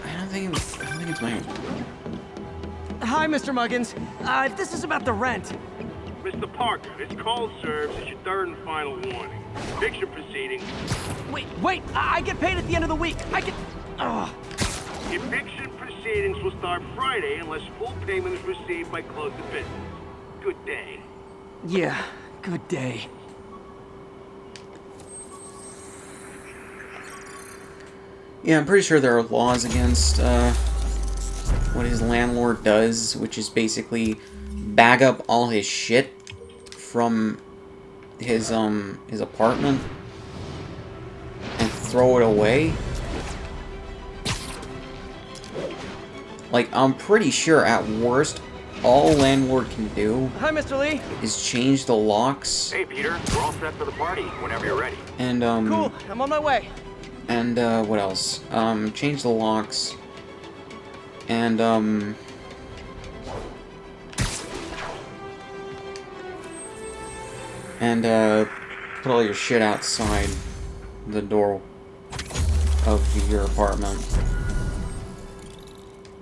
I don't think it's my. Hi, Mr. Muggins. This is about the rent. Mr. Parker, this call serves as your third and final warning. Eviction proceedings. Wait! I get paid at the end of the week. I get. Ugh. Eviction proceedings will start Friday unless full payment is received by close of business. Good day. Yeah, good day. Yeah, I'm pretty sure there are laws against what his landlord does, which is basically bag up all his shit from his apartment and throw it away. Like, I'm pretty sure at worst all a landlord can do Hi, Mr. Lee. is change the locks. Hey, Peter. We're all set for the party whenever you're ready. And Cool, I'm on my way. And what else? Change the locks. And put all your shit outside the door of your apartment.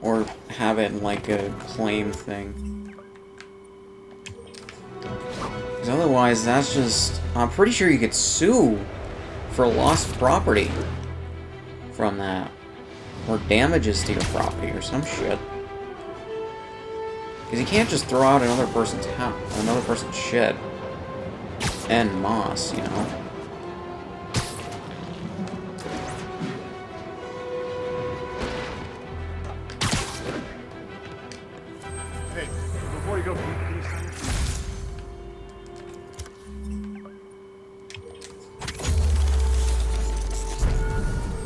Or have it in like a claim thing. Because otherwise, that's just... I'm pretty sure you could sue for lost property from that. Or damages to your property or some shit. Because you can't just throw out another person's house, another person's shit. En masse, you know? Hey, before you go, can you sign this?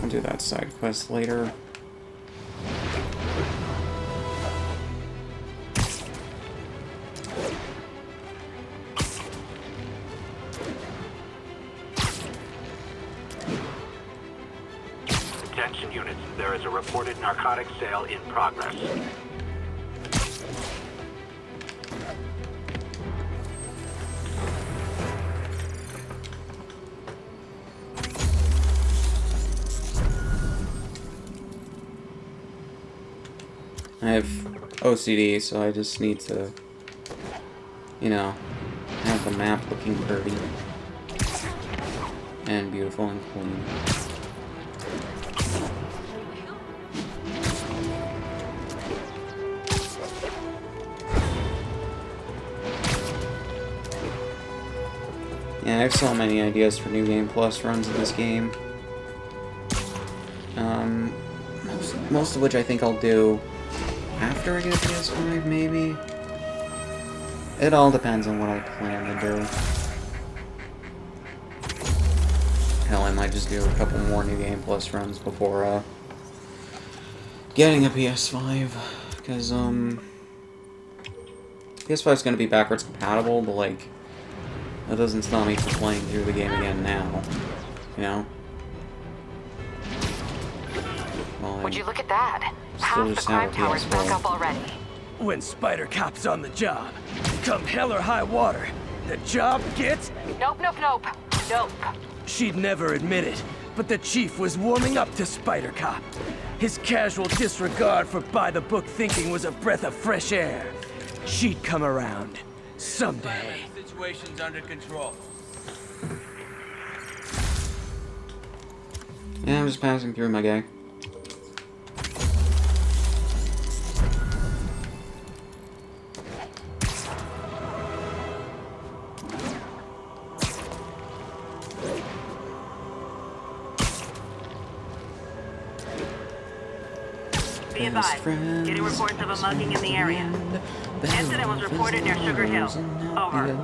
I'll do that side quest later. Attention units. There is a reported narcotics sale in progress. I have OCD, so I just need to, you know, have the map looking pretty and beautiful and clean. Yeah, I have so many ideas for New Game Plus runs in this game. Most of which I think I'll do after I get a PS5, maybe? It all depends on what I plan to do. Hell, I might just do a couple more New Game Plus runs before, getting a PS5. Because, PS5's gonna be backwards compatible, but, like, that doesn't stop me from playing through the game again now. You know? Well, Would you look at that? Half still the just crime have a tower's back PS4. up already. When Spider Cop's on the job, come hell or high water, the job gets... Nope, nope, nope. Nope. She'd never admit it, but the chief was warming up to Spider Cop. His casual disregard for by-the-book thinking was a breath of fresh air. She'd come around. Someday. Situation's under control. Yeah, I'm just passing through, my guy. Be advised, getting reports of a mugging in the area. Incident was reported near Sugar Hill. Over.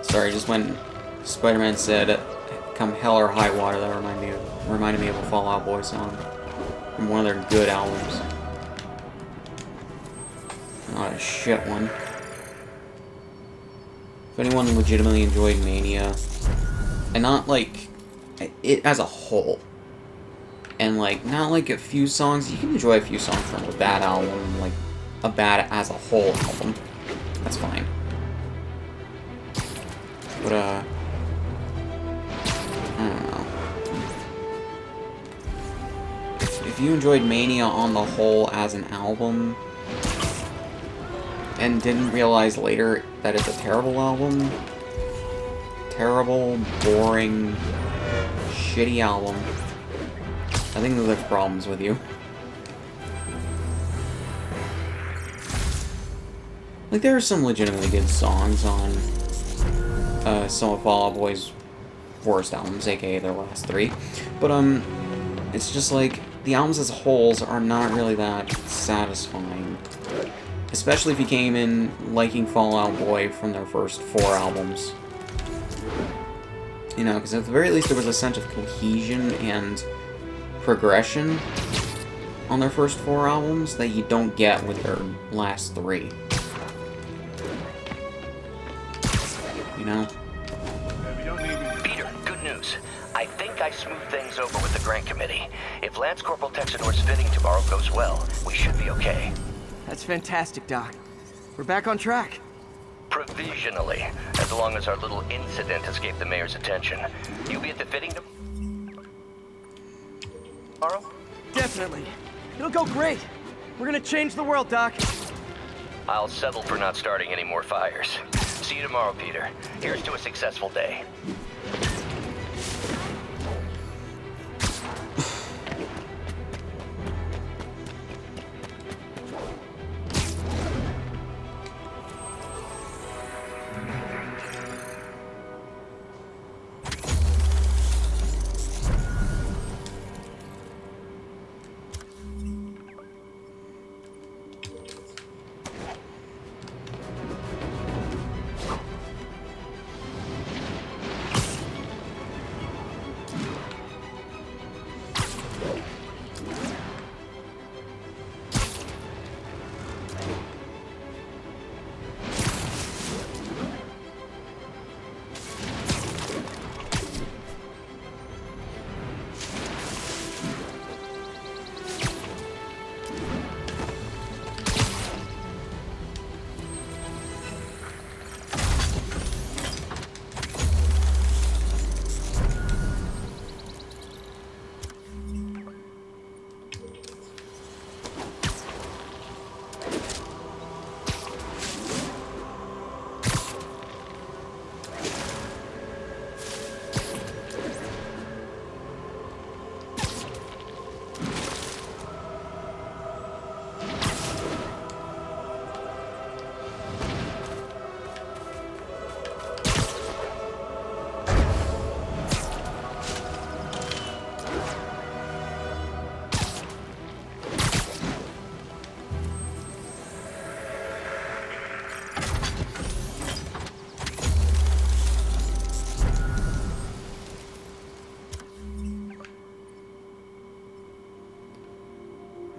Sorry, just when Spider-Man said, "Come hell or high water," that reminded me of a Fall Out Boy song from one of their good albums. Not a shit one. If anyone legitimately enjoyed Mania, and not like it as a whole, and like not like a few songs, you can enjoy a few songs from a bad album, like a bad as a whole album. That's fine. But I don't know. If you enjoyed Mania on the whole as an album, and didn't realize later that it's a terrible album, terrible, boring, shitty album, I think there's problems with you. Like, there are some legitimately good songs on some of Fall Out Boy's worst albums, aka their last 3. But, it's just like, the albums as wholes are not really that satisfying. Especially if you came in liking Fall Out Boy from their first 4 albums. You know, because at the very least there was a sense of cohesion and progression on their first 4 albums that you don't get with their last 3. You know? Peter, good news. I think I smoothed things over with the grant committee. If Lance Corporal Texador's fitting tomorrow goes well, we should be okay. That's fantastic, Doc. We're back on track. Provisionally, as long as our little incident escaped the mayor's attention. You'll be at the fitting tomorrow? Definitely. It'll go great. We're gonna change the world, Doc. I'll settle for not starting any more fires. See you tomorrow, Peter. Here's to a successful day.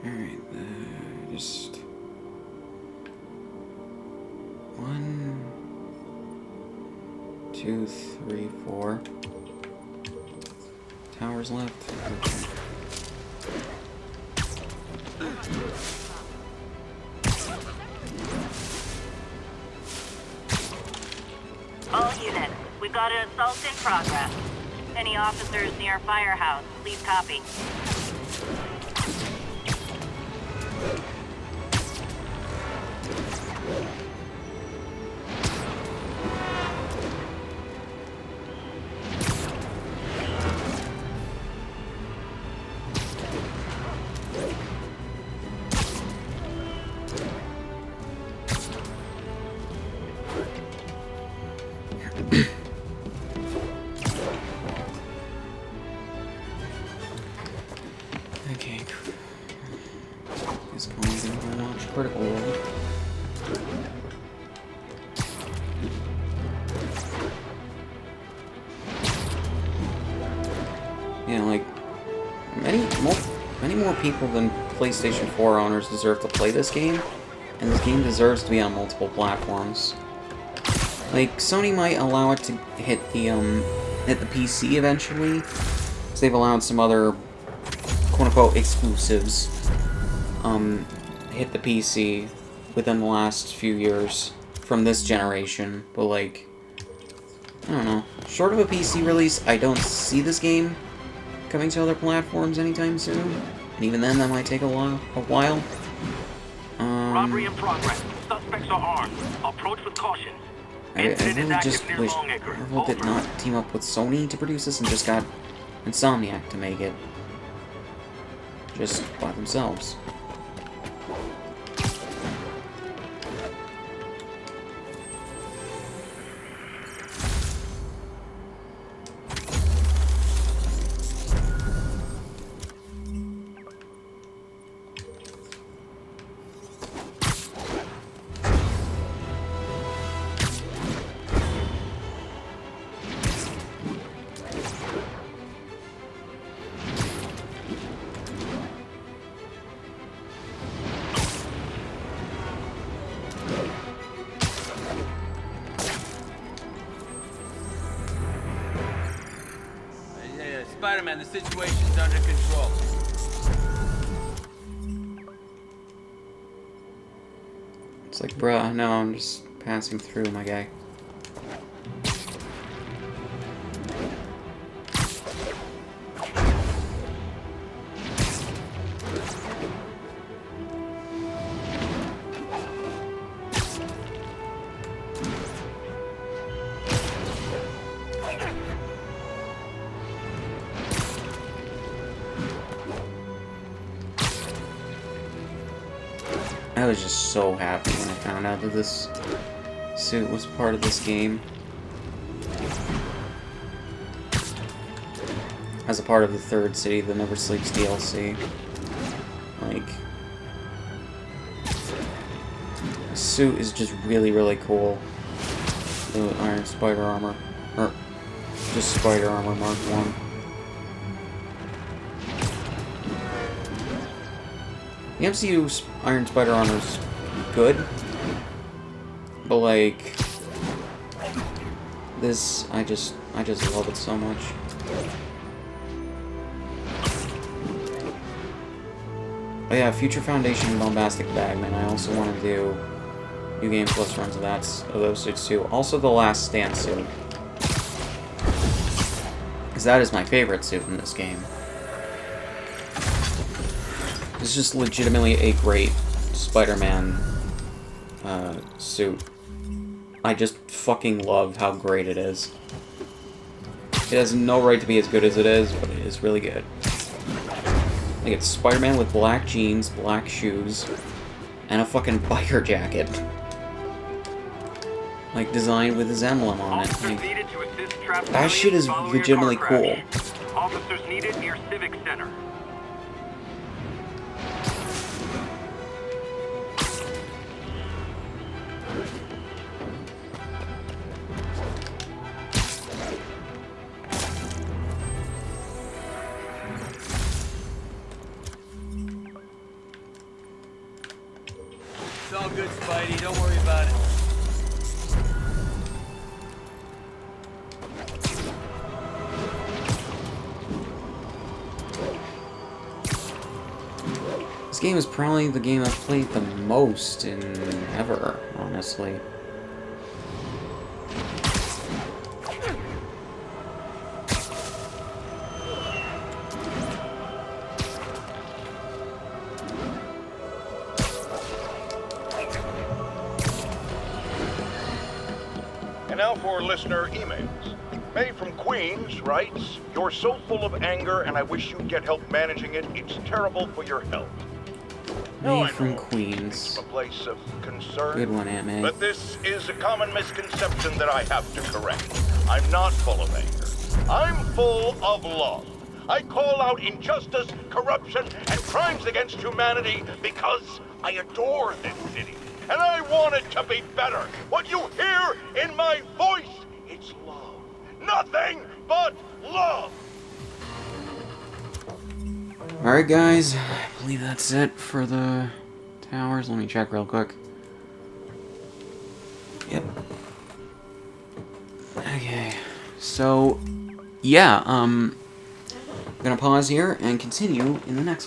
Alright, just 1, 2, 3, 4 towers left. Okay. All units, we've got an assault in progress. Any officers near Firehouse, please copy. Okay. He's probably gonna go watch Critical Role. Yeah, like, many more people than PlayStation 4 owners deserve to play this game, and this game deserves to be on multiple platforms. Like, Sony might allow it to hit the PC eventually, because they've allowed some other quote-unquote exclusives hit the PC within the last few years from this generation, but like, I don't know. Short of a PC release, I don't see this game coming to other platforms anytime soon, and even then that might take a while. Robbery in progress. Suspects are armed. Approach with caution. I really just wish Marvel did not team up with Sony to produce this and just got Insomniac to make it. Just by themselves. Spider-Man, the situation's under control. It's like, bruh, no, I'm just passing through, my guy. I was just so happy when I found out that this suit was part of this game. As a part of the Third City, the Never Sleeps DLC. Like, the suit is just really, really cool. The Iron Spider Armor. Or, just Spider Armor Mark 1. The MCU Iron Spider Armor's good, but like this, I just love it so much. Oh yeah, Future Foundation and Bombastic Bagman. I also want to do New Game Plus runs of those suits too. Also the Last Stand suit, because that is my favorite suit in this game. It's just legitimately a great Spider-Man suit. I just fucking love how great it is. It has no right to be as good as it is, but it is really good. Like, it's Spider-Man with black jeans, black shoes, and a fucking biker jacket. Like, designed with his emblem on it. Like, that shit is legitimately cool. Officers needed near Civic Center. It's all good, Spidey. Don't worry about it. This game is probably the game I've played the most in ever, honestly. And now for listener emails. May from Queens writes, "You're so full of anger and I wish you'd get help managing it. It's terrible for your health." May from Queens. From a place of concern. Good one, Aunt May. But this is a common misconception that I have to correct. I'm not full of anger. I'm full of love. I call out injustice, corruption, and crimes against humanity because I adore this city. And I want it to be better. What you hear in my voice, it's love. Nothing but love. Alright guys, I believe that's it for the towers. Let me check real quick. Yep. Okay, so yeah, I'm gonna pause here and continue in the next one.